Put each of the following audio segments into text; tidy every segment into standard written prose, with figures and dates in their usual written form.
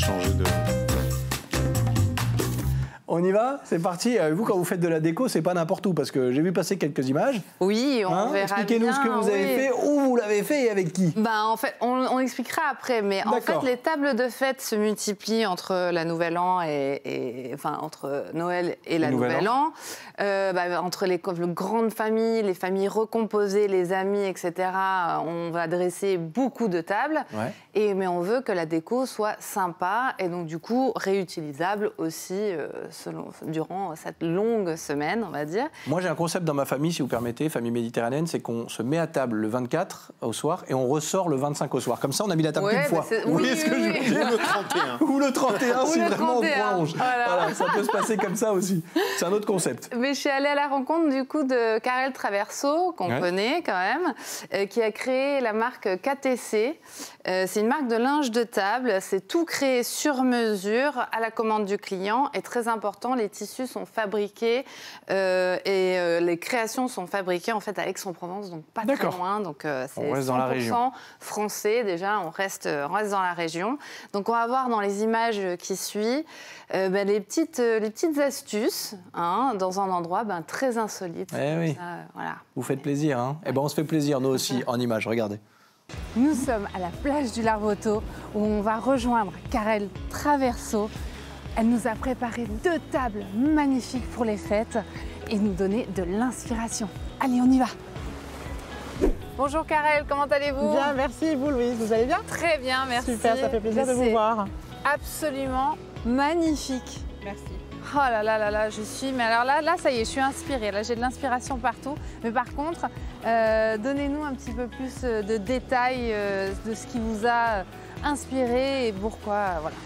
changer de... On y va? C'est parti. Vous, quand vous faites de la déco, c'est pas n'importe où, parce que j'ai vu passer quelques images. Oui, on verra. Expliquez-nous ce que vous avez fait, où vous l'avez fait et avec qui. En fait, on expliquera après, mais en fait, les tables de fête se multiplient entre la Nouvel An enfin, entre Noël et la Nouvel An. Entre les grandes familles, les familles recomposées, les amis, etc. On va dresser beaucoup de tables, mais on veut que la déco soit sympa et donc du coup réutilisable aussi durant cette longue semaine, on va dire. Moi, j'ai un concept dans ma famille, si vous permettez, famille méditerranéenne, c'est qu'on se met à table le 24 au soir et on ressort le 25 au soir. Comme ça, on a mis la table qu'une fois. Vous voyez ce que je veux dire? Ou le 31. Ou le 31, si vraiment on prolonge. Voilà, ça peut se passer comme ça aussi. C'est un autre concept. Mais je suis allée à la rencontre du coup de Karel Traverso, qu'on connaît quand même, qui a créé la marque KTC. C'est une marque de linge de table. C'est tout créé sur mesure à la commande du client. Et très important, les tissus sont fabriqués les créations sont fabriquées en fait à Aix-en-Provence, donc pas très loin. Donc c'est 100% français déjà. On reste dans la région. Donc on va voir dans les images qui suivent les petites astuces dans un endroit très insolite. Oui. Voilà. Vous faites plaisir, hein? On se fait plaisir nous aussi en images. Regardez. Nous sommes à la plage du Larvoto où on va rejoindre Karel Traverso. Elle nous a préparé 2 tables magnifiques pour les fêtes et nous donner de l'inspiration. Allez, on y va. Bonjour Karel, comment allez-vous? Bien, merci. Vous, Louise, vous allez bien? Très bien, merci. Super, ça fait plaisir de vous voir. Absolument magnifique. Merci. Oh là là là là, je suis... Mais alors là, ça y est, je suis inspirée. Là, j'ai de l'inspiration partout. Mais par contre, donnez-nous un petit peu plus de détails de ce qui vous a inspiré et pourquoi, voilà.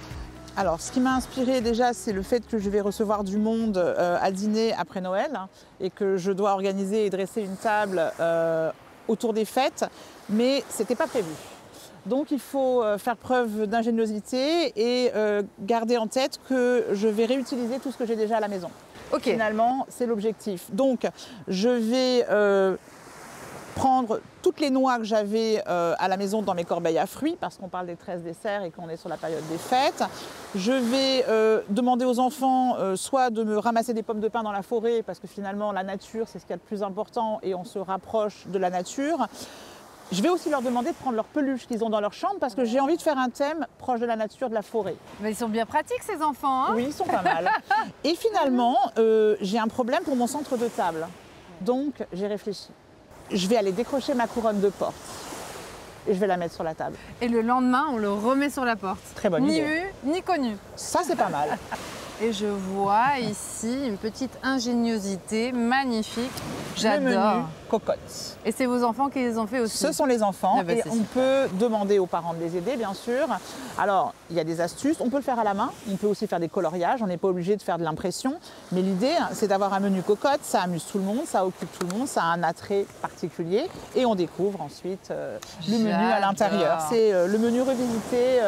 Alors, ce qui m'a inspirée déjà, c'est le fait que je vais recevoir du monde à dîner après Noël et que je dois organiser et dresser une table autour des fêtes, mais ce n'était pas prévu. Donc, il faut faire preuve d'ingéniosité et garder en tête que je vais réutiliser tout ce que j'ai déjà à la maison. Finalement, c'est l'objectif. Donc, je vais prendre toutes les noix que j'avais à la maison dans mes corbeilles à fruits, parce qu'on parle des 13 desserts et qu'on est sur la période des fêtes. Je vais demander aux enfants soit de me ramasser des pommes de pin dans la forêt, parce que finalement la nature c'est ce qu'il y a de plus important et on se rapproche de la nature. Je vais aussi leur demander de prendre leurs peluches qu'ils ont dans leur chambre, parce que j'ai envie de faire un thème proche de la nature, de la forêt. Mais ils sont bien pratiques ces enfants, hein? Oui, ils sont pas mal. Et finalement, j'ai un problème pour mon centre de table. Donc j'ai réfléchi. Je vais aller décrocher ma couronne de porte et je vais la mettre sur la table. Et le lendemain, on le remet sur la porte. Très bonne idée. Ni vu, ni connu. Ça, c'est pas mal. Et je vois ici une petite ingéniosité magnifique. J'adore. Le menu cocotte. Et c'est vos enfants qui les ont fait aussi? Ce sont les enfants et on peut demander aux parents de les aider, bien sûr. Alors, il y a des astuces. On peut le faire à la main. On peut aussi faire des coloriages. On n'est pas obligé de faire de l'impression. Mais l'idée, c'est d'avoir un menu cocotte. Ça amuse tout le monde, ça occupe tout le monde, ça a un attrait particulier. Et on découvre ensuite le menu à l'intérieur. C'est le menu revisité.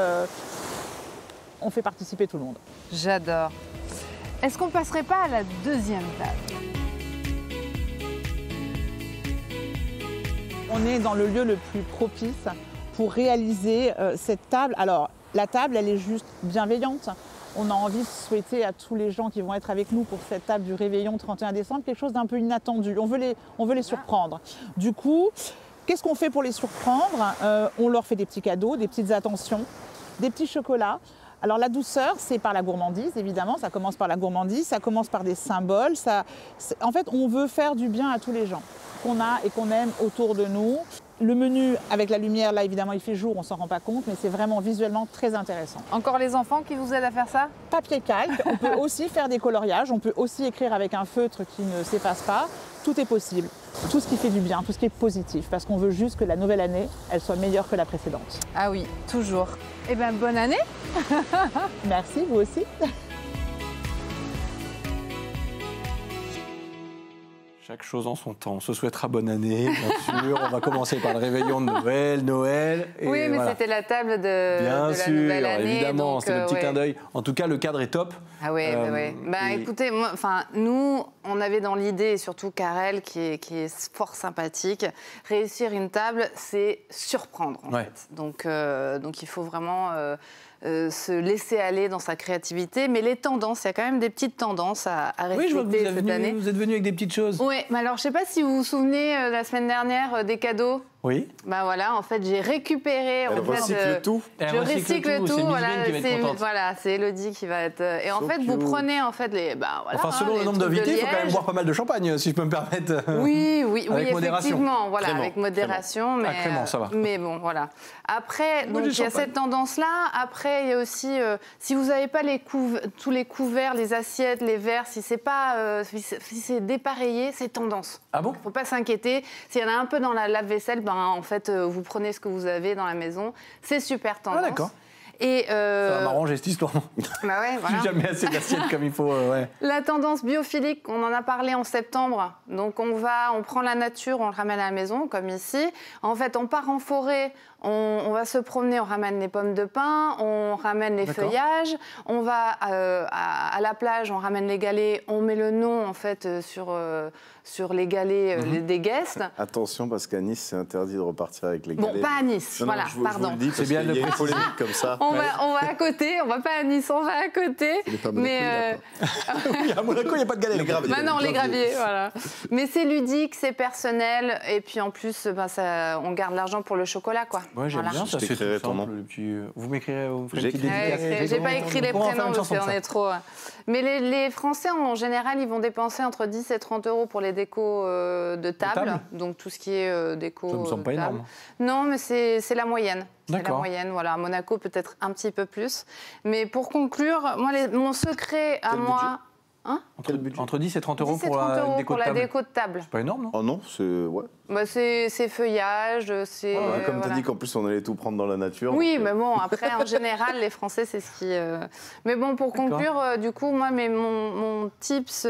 On fait participer tout le monde. J'adore. Est-ce qu'on ne passerait pas à la deuxième table? On est dans le lieu le plus propice pour réaliser cette table. Alors, la table, elle est juste bienveillante. On a envie de souhaiter à tous les gens qui vont être avec nous pour cette table du réveillon 31 décembre quelque chose d'un peu inattendu. On veut les surprendre. Du coup, qu'est-ce qu'on fait pour les surprendre? On leur fait des petits cadeaux, des petites attentions, des petits chocolats. Alors la douceur, c'est par la gourmandise, évidemment, ça commence par la gourmandise, ça commence par des symboles. En fait, on veut faire du bien à tous les gens qu'on a et qu'on aime autour de nous. Le menu avec la lumière, là évidemment il fait jour, on ne s'en rend pas compte, mais c'est vraiment visuellement très intéressant. Encore les enfants qui vous aident à faire ça? Papier calque, on peut aussi faire des coloriages, on peut aussi écrire avec un feutre qui ne s'efface pas. Tout est possible, tout ce qui fait du bien, tout ce qui est positif, parce qu'on veut juste que la nouvelle année, elle soit meilleure que la précédente. Ah oui, toujours. Eh bien, bonne année. Merci, vous aussi. Chaque chose en son temps. On se souhaitera bonne année, bien sûr. On va commencer par le réveillon de Noël. Et oui, mais c'était la table de la nouvelle année. Bien sûr, évidemment, c'est le petit clin d'œil. En tout cas, le cadre est top. Ah oui, écoutez, nous, on avait dans l'idée, et surtout Karel, qui est fort sympathique, réussir une table, c'est surprendre, en fait. Donc, il faut vraiment se laisser aller dans sa créativité. Mais les tendances, il y a quand même des petites tendances à respecter oui, je vois que cette année. Vous êtes venu avec des petites choses. Oui, mais alors je ne sais pas si vous vous souvenez la semaine dernière des cadeaux. Oui. Ben voilà, en fait, j'ai récupéré. Elle recycle tout. Je recycle tout. Voilà, c'est Élodie qui va être. Et en fait, vous prenez en fait les. Ben, voilà, enfin, selon le nombre d'invités, il faut quand même boire pas mal de champagne, si je peux me permettre. Oui, avec modération. Effectivement, voilà, avec modération. Mais, ça va. Mais bon, voilà. Après, donc il y a cette tendance-là. Après, il y a aussi, si vous n'avez pas tous les couverts, les assiettes, les verres, si c'est pas, si c'est dépareillé, c'est tendance. Ah bon ? Il ne faut pas s'inquiéter. S'il y en a un peu dans la lave-vaisselle, ben en fait, vous prenez ce que vous avez dans la maison. C'est super tendance. Ah d'accord. Et ça va m'arranger cette histoire. Bah ouais, voilà. J'ai jamais assez d'assiettes comme il faut. Ouais. La tendance biophilique, on en a parlé en septembre. Donc on prend la nature, on le ramène à la maison, comme ici. En fait, on part en forêt, on va se promener, on ramène les pommes de pin, on ramène les feuillages, on va à la plage, on ramène les galets, on met le nom en fait sur les galets des guests. Attention, parce qu'à Nice, c'est interdit de repartir avec les galets. Bon, pas à Nice, non, voilà, pardon. Je vous le dis, c'est bien il y a une polémique comme ça. On va à côté, on va pas à Nice, on va à côté. Mais oui, à Monaco, il n'y a pas de galets. Les graviers. Non, les graviers, voilà. Mais c'est ludique, c'est personnel, et puis en plus, on garde l'argent pour le chocolat, quoi. Ouais, j'aime bien ça, c'est tout simple. Vous m'écrivez, vous ferez une petite dédicace. J'ai pas écrit les prénoms parce qu'on est trop... Mais les Français, en général, ils vont dépenser entre 10 et 30 euros pour les décos de table. Donc tout ce qui est déco. Ça me semble pas énorme. Non, mais c'est la moyenne. C'est la D'accord. moyenne, voilà. À Monaco, peut-être un petit peu plus. Mais pour conclure, moi, mon secret à moi... Hein entre 10 et 30 euros pour la déco de table. C'est pas énorme, non? Oh non, c'est... Ouais. Bah c'est feuillage, c'est... comme tu as dit qu'en plus on allait tout prendre dans la nature. Oui, mais bon, après, en général, les Français, c'est ce qui... Mais bon, pour conclure, du coup, moi, mon tips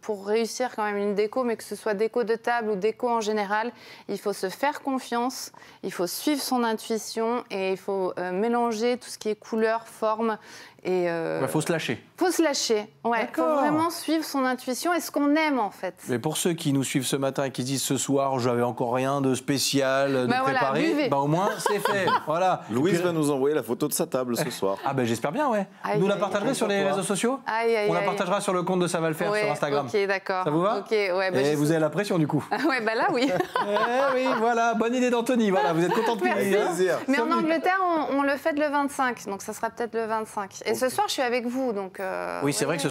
pour réussir quand même une déco, mais que ce soit déco de table ou déco en général, il faut se faire confiance, il faut suivre son intuition et il faut mélanger tout ce qui est couleur, forme. Et faut se lâcher. Faut se lâcher, ouais. Faut vraiment suivre son intuition et ce qu'on aime, en fait. Mais pour ceux qui nous suivent ce matin et qui se disent ce soir, j'avais encore rien de spécial de préparé, au moins c'est fait. Voilà. Louise va nous envoyer la photo de sa table ce soir. Ah ben j'espère bien, ouais. Nous la partagerez sur les réseaux sociaux. On la partagera sur le compte de Ça va le faire sur Instagram. Ok, d'accord. Ça vous va? Ok, ouais. Et vous avez la pression du coup. Ouais, bah là oui. Oui, voilà, bonne idée d'Anthony. Voilà, vous êtes contente de Mais en Angleterre, on le fête le 25, donc ça sera peut-être le 25. Et ce soir, je suis avec vous, donc. Oui, c'est vrai que